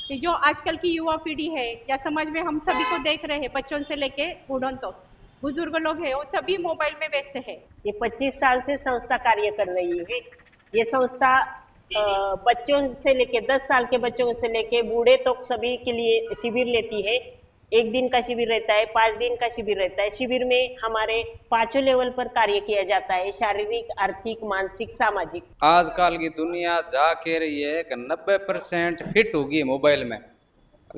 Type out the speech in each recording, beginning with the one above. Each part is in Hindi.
कि जो आजकल की युवा पीढ़ी है या समाज में हम सभी को देख रहे हैं, बच्चों से लेके बूढ़ों तो बुजुर्ग लोग हैं, वो सभी मोबाइल में व्यस्त है। ये 25 साल से संस्था कार्य कर रही है। ये संस्था बच्चों से लेके 10 साल के बच्चों से लेके बूढ़े तक सभी के लिए शिविर लेती है। एक दिन का शिविर रहता है, 5 दिन का शिविर रहता है। शिविर में हमारे 5 लेवल पर कार्य किया जाता है, शारीरिक, आर्थिक, मानसिक, सामाजिक। आजकल की दुनिया जा कह रही है कि 90% फिट होगी मोबाइल में।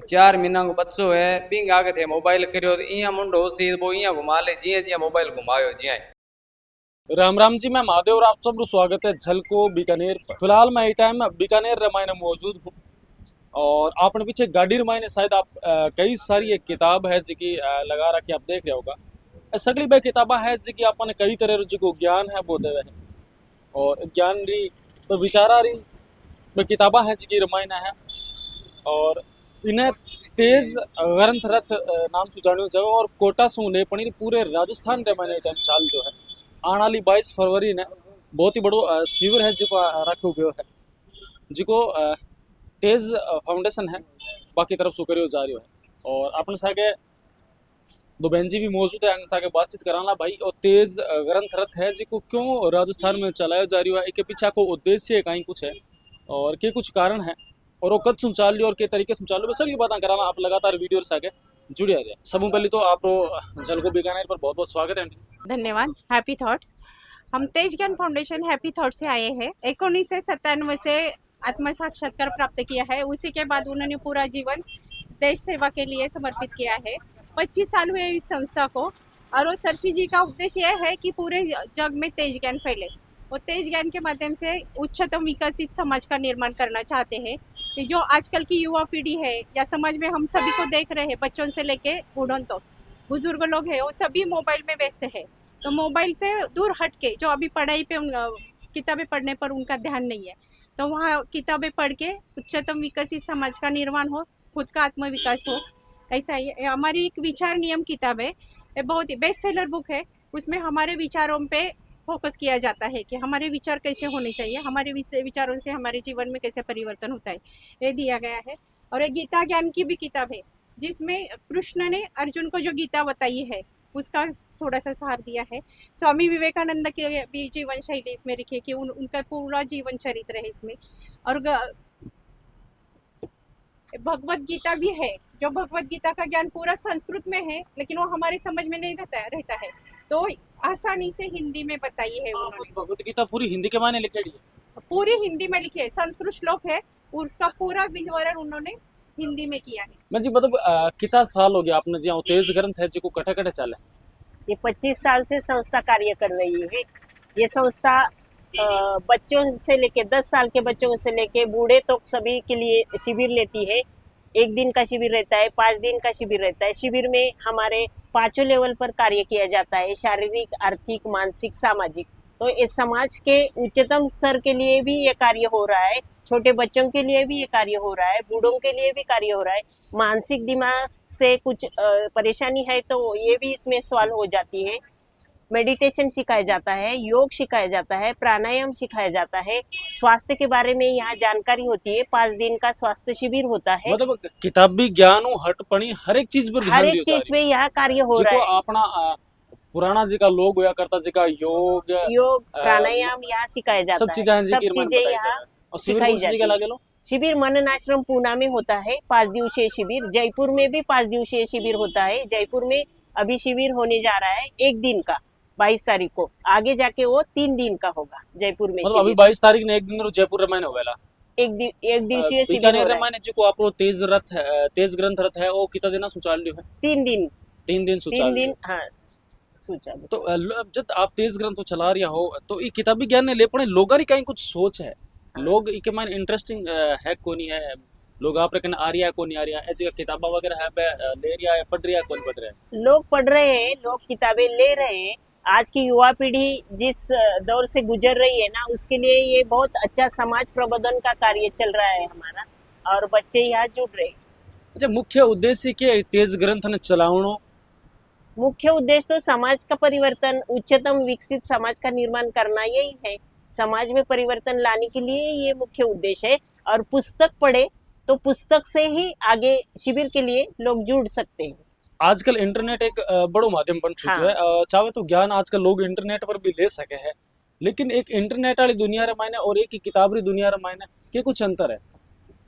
4 महीना को बच्चों है पिंग आगे थे मोबाइल करियो तो इया मुंडो सीध वो इया घुमा ले जिया जिया मोबाइल घुमायो जिया। राम राम जी, मैं महादेव और आप सबको स्वागत है झलको बीकानेर पर। फिलहाल मैं ये टाइम बीकानेर रमायण मौजूद हूँ और आपने पीछे गाड़ी रमायण शायद आप कई सारी एक किताब है जी की लगा रखी आप देख रहे होगा। सगली बे किताबा है जी की आपने कई तरह जो ज्ञान है वो देवे है और ज्ञान री तो विचारा री बे किताबा है जी की रमायण है और इन्हें तेज ग्रंथ रथ नाम से जानियो जगह और कोटा सू ले पड़ी पूरे राजस्थान रमायण टाइम चाल जो है आने वाली 22 फरवरी ने बहुत ही बड़ो शिविर है जिको रखो गयो है जिको तेज फाउंडेशन है बाकी तरफ से करियो जा रही है और अपने सागे दो बहन जी भी मौजूद है, सागे बातचीत कराना भाई। और तेज ग्रंथ रथ है जिको क्यों राजस्थान में चलाया जा रही है, इसके पीछे को उद्देश्य कहीं कुछ है और के कुछ कारण है और वो कद सुन चाल लियो और के तरीके सुन चाल लियो सर ये बातें कराना आप लगातार वीडियो से आगे जुड़े रहे। सबसे पहले तो आप झलको बीकानेर पर बहुत बहुत स्वागत है। धन्यवाद। Happy thoughts. हम तेज ज्ञान फाउंडेशन हैप्पी थॉट से आए हैं। 1997 से आत्म साक्षात्कार प्राप्त किया है। उसी के बाद उन्होंने पूरा जीवन देश सेवा के लिए समर्पित किया है। 25 साल हुए इस संस्था को और वो सरसी जी का उद्देश्य यह है कि पूरे जग में तेज ज्ञान फैले। वो तेज ज्ञान के माध्यम से उच्चतम विकसित समाज का निर्माण करना चाहते हैं कि जो आजकल की युवा पीढ़ी है या समाज में हम सभी को देख रहे हैं, बच्चों से लेके बूढ़ों तो बुजुर्ग लोग हैं, वो सभी मोबाइल में व्यस्त है। तो मोबाइल से दूर हट के जो अभी पढ़ाई पे किताबें पढ़ने पर उनका ध्यान नहीं है, तो वहाँ किताबें पढ़ के उच्चतम विकसित समाज का निर्माण हो, खुद का आत्मविकास हो। ऐसा ही हमारी एक विचार नियम किताब है, ये बहुत ही बेस्ट सेलर बुक है। उसमें हमारे विचारों पे फोकस किया जाता है कि हमारे विचार कैसे होने चाहिए, हमारे विचारों से हमारे जीवन में कैसे परिवर्तन होता है, ये दिया गया है। और एक गीता ज्ञान की भी किताब है जिसमें कृष्ण ने अर्जुन को जो गीता बताई है उसका थोड़ा सा सार दिया है। स्वामी विवेकानंद की भी जीवन शैली इसमें लिखी है कि उनका पूरा जीवन चरित्र है इसमें। और भगवत गीता भी है, जो भगवत गीता का ज्ञान पूरा संस्कृत में है लेकिन वो हमारे समझ में नहीं रहता है, तो आसानी से हिंदी में बताई है उन्होंने। भगवत गीता पूरी हिंदी के मायने लिखेड़ी है, पूरी हिंदी में लिखी है। संस्कृत श्लोक है, उसका पूरा विवरण उन्होंने हिंदी में किया है। मैं जी मतलब कितना साल हो गया आपने जी तेज ग्रंथ है जिको कटे कटे चले। ये 25 साल से संस्था कार्य कर रही है। ये संस्था बच्चों से लेके 10 साल के बच्चों से लेके बूढ़े तक सभी के लिए शिविर लेती है। एक दिन का शिविर रहता है, 5 दिन का शिविर रहता है। शिविर में हमारे 5 लेवल पर कार्य किया जाता है, शारीरिक, आर्थिक, मानसिक, सामाजिक। तो इस समाज के उच्चतम स्तर के लिए भी ये कार्य हो रहा है, छोटे बच्चों के लिए भी ये कार्य हो रहा है, बूढ़ों के लिए भी कार्य हो रहा है। मानसिक दिमाग से कुछ परेशानी है तो ये भी इसमें सॉल्व हो जाती है। मेडिटेशन सिखाया जाता है, योग सिखाया जाता है, प्राणायाम सिखाया जाता है, स्वास्थ्य के बारे में यहाँ जानकारी होती है। 5 दिन का स्वास्थ्य शिविर होता है। मतलब किताबी ज्ञान हट पड़ी हर एक चीज पर हर एक चीज में यहाँ कार्य हो रहा है। अपना पुराना जी का लोग होया करता जी का योग प्राणायाम यहाँ सिखाया जाता है। सब चीजें यहाँ सिखाई जाती है। शिविर मनन आश्रम पूना में होता है 5 दिवसीय शिविर। जयपुर में भी 5 दिवसीय शिविर होता है। जयपुर में अभी शिविर होने जा रहा है 1 दिन का, 22 तारीख को। आगे जाके वो 3 दिन का होगा जयपुर में। अभी 22 तारीख ने 1 दिन जयपुर रमायण हो गया। एक दिवसीय शिविर रमायण जी को आप तेज रथ है, तेज ग्रंथ रथ है वो कितना देना सुचाल है? 3 दिन। 3 दिन सुचाल। 3 दिन हाँ सुचाल। तो जब आप तेज ग्रंथ चला रहा हो तो ये किताबी ज्ञान ने ले पड़े लोग कहीं कुछ सोच है, लोग इके मान इंटरेस्टिंग है को नहीं है, लोग आप रखने आ रहा है को नहीं आ रहा है, ऐसी किताबा वगैरह है ले रहा है, पढ़ रहा है, कौन पढ़ रहा है? लोग पढ़ रहे हैं, लोग किताबें ले रहे हैं। आज की युवा पीढ़ी जिस दौर से गुजर रही है ना, उसके लिए ये बहुत अच्छा समाज प्रबोधन का कार्य चल रहा है हमारा, और बच्चे यहाँ जुड़ रहे हैं। अच्छा, मुख्य उद्देश्य के तेज ग्रंथ ने चलावनो? मुख्य उद्देश्य तो समाज का परिवर्तन, उच्चतम विकसित समाज का निर्माण करना यही है। समाज में परिवर्तन लाने के लिए ये मुख्य उद्देश्य है। और पुस्तक पढ़े, तो पुस्तक से ही आगे शिविर के लिए लोग जुड़ सकते हैं। आजकल इंटरनेट एक बड़ो माध्यम बन चुका हाँ। है। चाहे तो ज्ञान आजकल लोग इंटरनेट पर भी ले सके हैं, लेकिन एक इंटरनेट वाली दुनिया रे मायने और एक किताबरी दुनिया रे मायने के कुछ अंतर है।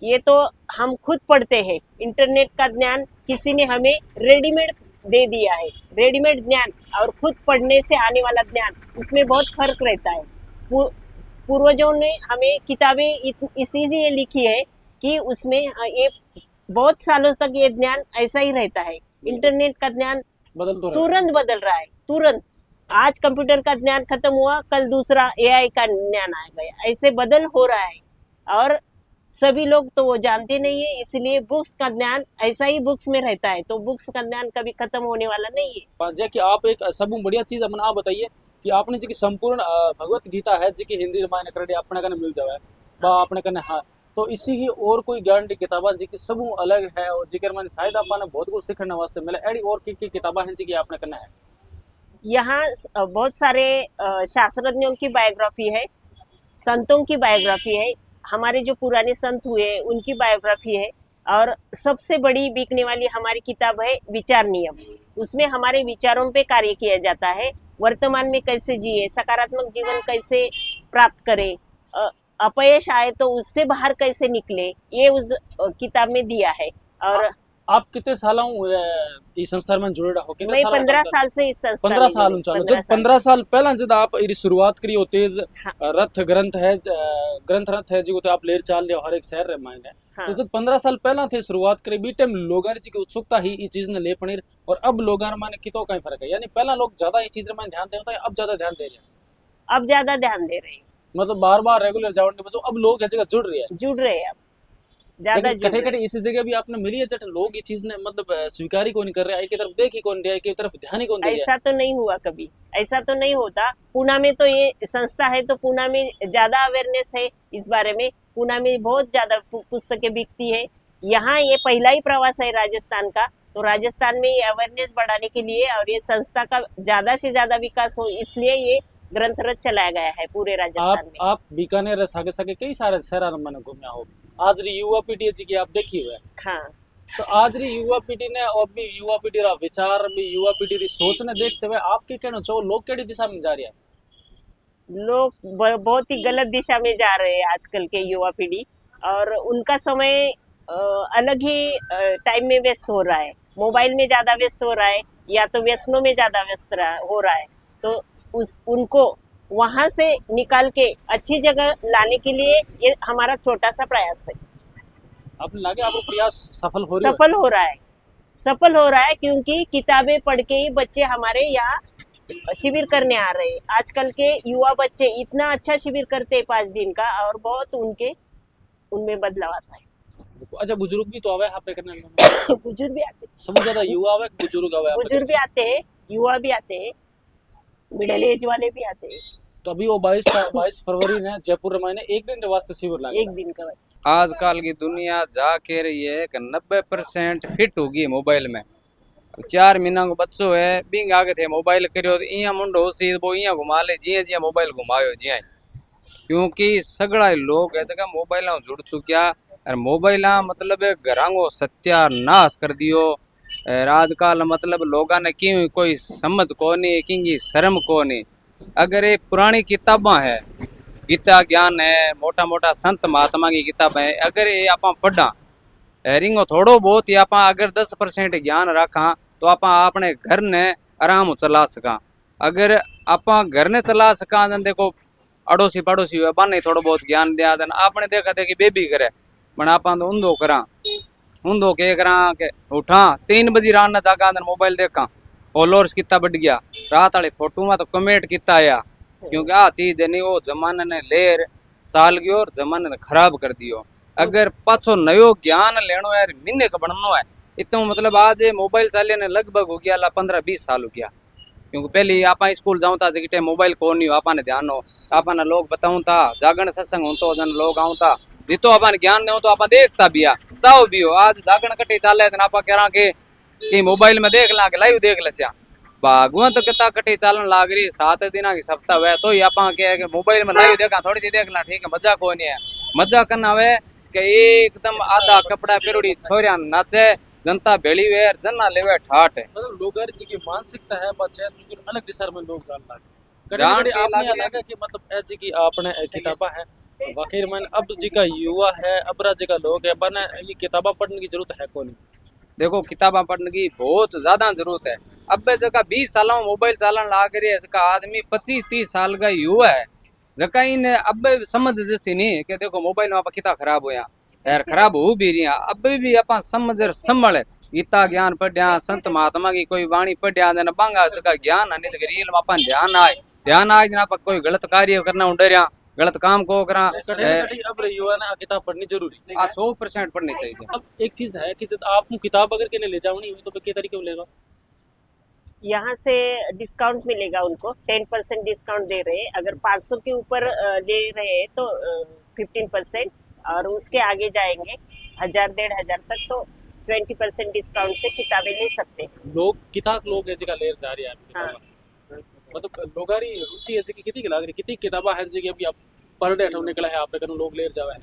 ये तो हम खुद पढ़ते हैं। इंटरनेट का ज्ञान किसी ने हमें रेडीमेड दे दिया है। रेडीमेड ज्ञान और खुद पढ़ने से आने वाला ज्ञान, उसमें बहुत फर्क रहता है। पूर्वजों ने हमें किताबें इसीलिए लिखी है कि उसमें ये बहुत सालों तक ये ज्ञान ऐसा ही रहता है। इंटरनेट का ज्ञान बदल तो रहा है। तुरंत बदल रहा है, तुरंत। आज कंप्यूटर का ज्ञान खत्म हुआ, कल दूसरा एआई का ज्ञान आ गया, ऐसे बदल हो रहा है। और सभी लोग तो वो जानते नहीं है, इसलिए बुक्स का ज्ञान ऐसा ही बुक्स में रहता है। तो बुक्स का ज्ञान कभी खत्म होने वाला नहीं है। जे कि आप एक सब बढ़िया चीज अपना आप बताइए कि आपने जी की संपूर्ण भगवत गीता है जी की हिंदी रामायण कर अपने कने मिल जावे बा अपने कने। हाँ, तो इसी ही और कोई ज्ञान की किताबा जी की सब अलग है और जिकर मैंने शायद आपने बहुत कुछ सीखने वास्ते मिले। एडी और की किताबा हैं जी की आपने कने है? यहाँ बहुत सारे शास्त्रज्ञों की बायोग्राफी है, संतों की बायोग्राफी है, हमारे जो पुराने संत हुए उनकी बायोग्राफी है। और सबसे बड़ी बिकने वाली हमारी किताब है विचार नियम। उसमें हमारे विचारों पे कार्य किया जाता है। वर्तमान में कैसे जिए, सकारात्मक जीवन कैसे प्राप्त करें, अपयश आए तो उससे बाहर कैसे निकले, ये उस किताब में दिया है। और आप कितने सालों इस संस्था में जुड़े रहो? मैं 15 साल से इस संस्था 15 साल में चालू। जब 15 साल पहला जब आप इरी शुरुआत करी हो तेज हाँ। रथ ग्रंथ है जी, तो आप लेर चाल लियो हर एक शहर रे मायने। हाँ। तो जब 15 साल पहला थे शुरुआत करी बी टाइम लोगों की उत्सुकता ही ये चीज ने ले पनीर, और अब लोगों माने कितो कहीं फर्क है? यानी पहला लोग ज्यादा ये चीज में ध्यान दे होता है, अब ज्यादा ध्यान दे रहे हैं। अब ज्यादा ध्यान दे रहे हैं, मतलब बार बार रेगुलर जावन के बजाय अब लोग हर जगह जुड़ रहे हैं। जुड़ रहे हैं, अब ज्यादा लेकिन जुड़ कटे रहे कटे इसी जगह भी आपने मिली है जट लोग ये चीज ने मतलब स्वीकार ही कौन कर रहे हैं, की तरफ देख ही कौन रहा है, की तरफ ध्यान ही कौन दे हैं। रहा है। ऐसा तो नहीं हुआ कभी, ऐसा तो नहीं होता। पूना में तो ये संस्था है तो पूना में ज्यादा अवेयरनेस है इस बारे में। पूना में बहुत ज्यादा पुस्तकें बिकती है। यहाँ ये पहला ही प्रवास है राजस्थान का, तो राजस्थान में ये अवेयरनेस बढ़ाने के लिए और ये संस्था का ज्यादा से ज्यादा विकास हो, इसलिए ये ग्रंथ रथ चलाया गया है पूरे राजस्थान में। आप बीकानेर सागे सागे कई सारे शहर में घूमया हो। आज री युवा पीढ़ी जी की आप देखी हुए। हाँ, तो आज री युवा पीढ़ी ने और भी युवा पीढ़ी रा विचार भी युवा पीढ़ी री सोच ने देखते हुए आप के कहना चाहो लोग केड़ी दिशा में जा रही है? लोग बहुत ही गलत दिशा में जा रहे हैं आजकल के युवा पीढ़ी। और उनका समय अलग ही टाइम में व्यस्त हो रहा है, मोबाइल में ज्यादा व्यस्त हो रहा है, या तो व्यसनों में ज्यादा व्यस्त हो रहा है। तो उनको वहां से निकाल के अच्छी जगह लाने के लिए ये हमारा छोटा सा प्रयास है। आपने लगे आपको प्रयास सफल हो रही है? सफल हो रहा है, सफल हो रहा है, क्योंकि किताबें पढ़ के ही बच्चे हमारे यहाँ शिविर करने आ रहे हैं। आजकल के युवा बच्चे इतना अच्छा शिविर करते हैं 5 दिन का, और बहुत उनमें बदलाव आता है। अच्छा, बुजुर्ग भी तो आवे यहाँ पे करने में? बुजुर्ग भी आते हैं, सबसे ज्यादा युवा आवे बुजुर्ग आवे? बुजुर्ग भी आते हैं, युवा भी आते हैं, मिडिल एज वाले भी आते हैं। तो अभी वो 22 फरवरी ने जयपुर में एक दिन के वास्ते शिविर लगा। एक दिन का बस। आजकल की दुनिया जा के रही है कि 90% फिट होगी मोबाइल में। 4 महीना को बच्चों है बिंग आगे थे मोबाइल करियो तो इया मुंडो सीध वो इया घुमा ले जिया जिया मोबाइल घुमायो जिया, क्योंकि सगड़ा लोग है जगह मोबाइल जुड़ चुक्या। और मोबाइल मतलब घरांगो सत्यानाश कर दियो। आजकल मतलब लोगों ने क्यों कोई समझ को नहीं कि शर्म को नहीं। अगर ये पुरानी किताबा है, गीता ज्ञान है, मोटा मोटा संत महात्मा की किताबें है, अगर ये आप पढ़ा रिंगो थोड़ो बहुत ही आप अगर 10% ज्ञान रखा तो आप अपने घर ने आराम चला सका। अगर आप घर ने चला सका देखो अड़ोसी पड़ोसी हुआ बन थोड़ा बहुत ज्ञान दिया देन आपने देखा थे कि बेबी करे पण आप तो ऊंधो करा ऊंधो के करा के उठा 3 बजे रात ना जागा देन मोबाइल देखा फॉलोअर्स कितना बढ़ गया। रात वाली फोटो में तो कमेंट कितना आया, क्योंकि आ चीज नहीं वो जमाने ने लेर साल गयो और जमाने ने खराब कर दियो। अगर पाछो नयो ज्ञान लेनो यार मिन्ने का बननो है इतना मतलब आज मोबाइल चाले ने लगभग हो गया 15-20 साल हो गया। क्योंकि पहले आप स्कूल जाऊँ था जी टाइम मोबाइल को नहीं हो आपने ध्यान हो आपने लोग बताऊँ था जागरण सत्संग हो तो जन लोग आऊँ था जी तो अपन ज्ञान दो तो आप देखता भी आ चाहो भी हो। आज जागरण कटे चाले आप कह के मोबाइल में देख ला के लाइव देख लस्या भागवत कथा कटे चालन लाग रही 7 दिन की सप्ताह हुए तो ही आप मोबाइल में लाइव देखा थोड़ी सी देखना ठीक है मजा को नहीं है। मजा करना वे के एकदम आधा कपड़ा पेरोड़ी छोरिया नाचे जनता भेड़ी वेर जना लेवे ठाट है मतलब लोगर जी की मानसिकता है बच्चे जो अलग दिशा में लोग जान लागे जान कड़ी के आपने लागे। लगा कि मतलब ऐ जी की आपने किताबा है वाकई में अब जी का युवा है अबरा जी का लोग है बना ये किताबा पढ़ने की जरूरत है कौन देखो किताबा पढ़ने की बहुत ज्यादा जरूरत है। अब जगह 20 साल में मोबाइल चलान लाग रही है जका आदमी 25-30 साल का युवा है जका इन अब समझ जैसी नहीं है कि देखो मोबाइल में आप कितना खराब हो यार खराब हो भी रही अब भी आप समझ संभल गीता ज्ञान पढ़िया संत महात्मा की कोई वाणी पढ़िया जन बांगा जका ज्ञान नहीं तो रील में अपन ध्यान आए जना कोई गलत कार्य करना उडरिया गलत काम को करा कड़ी अब युवा ने किताब पढ़नी जरूरी 100% पढ़नी चाहिए। अब एक चीज है कि जब आप किताब अगर के ले जाओ नहीं तो के तरीके मिलेगा यहाँ से डिस्काउंट मिलेगा उनको 10% डिस्काउंट दे रहे हैं। अगर 500 के ऊपर ले रहे हैं तो 15% और उसके आगे जाएंगे 1000-1500 तक तो 20% डिस्काउंट से किताबें ले सकते हैं। लोग किताब लोग है जगह लेर जा रही है हाँ। मतलब लोगारी रुचि है जी कितनी लाग रही कितनी किताबा है जी अभी आप पर डे अठव निकला है आपने कनु लोग लेर जावे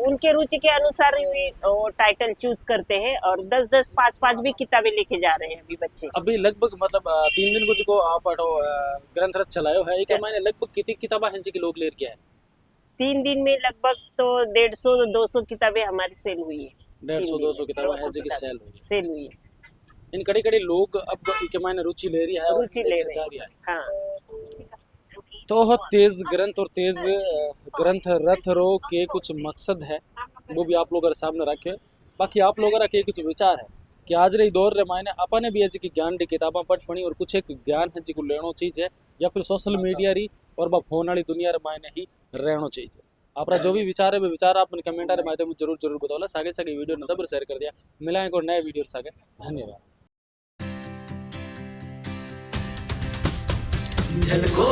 उनके रुचि के अनुसार ही वो टाइटल चूज करते हैं और 10-10 5-5 भी किताबें लेके जा रहे हैं अभी बच्चे। अभी लगभग मतलब 3 दिन को जो आप अठो ग्रंथ रथ चलायो है एक महीने लगभग कितनी किताबा हैं जी की लोग लेर के है 3 दिन में लगभग तो 150-200 किताबें हमारी सेल हुई है। 150-200 किताबें हैं जी की सेल हुई है। इन कड़ी कड़ी लोग अब के मायने रुचि ले रही है और रुचि ले लेकर जा रहे रही है हैं। हाँ। तो तेज ग्रंथ और तेज ग्रंथ रथ रो के कुछ मकसद है वो भी आप लोग सामने रखे बाकी आप लोग के कुछ विचार है कि आज रही दौर रे मायने अपने भी जी की ज्ञान री किताबा पढ़ पढ़ी और कुछ एक ज्ञान है जी को लेनो चीज है या फिर सोशल मीडिया री और बा फोन वाली दुनिया रे मायने ही रहनो चाहिए आपरा जो भी विचार है वो विचार आप कमेंट रे माध्यम जरूर जरूर बताओला सागे सागे वीडियो न शेयर कर दिया मिलाएं को नए वीडियो सागे धन्यवाद झलको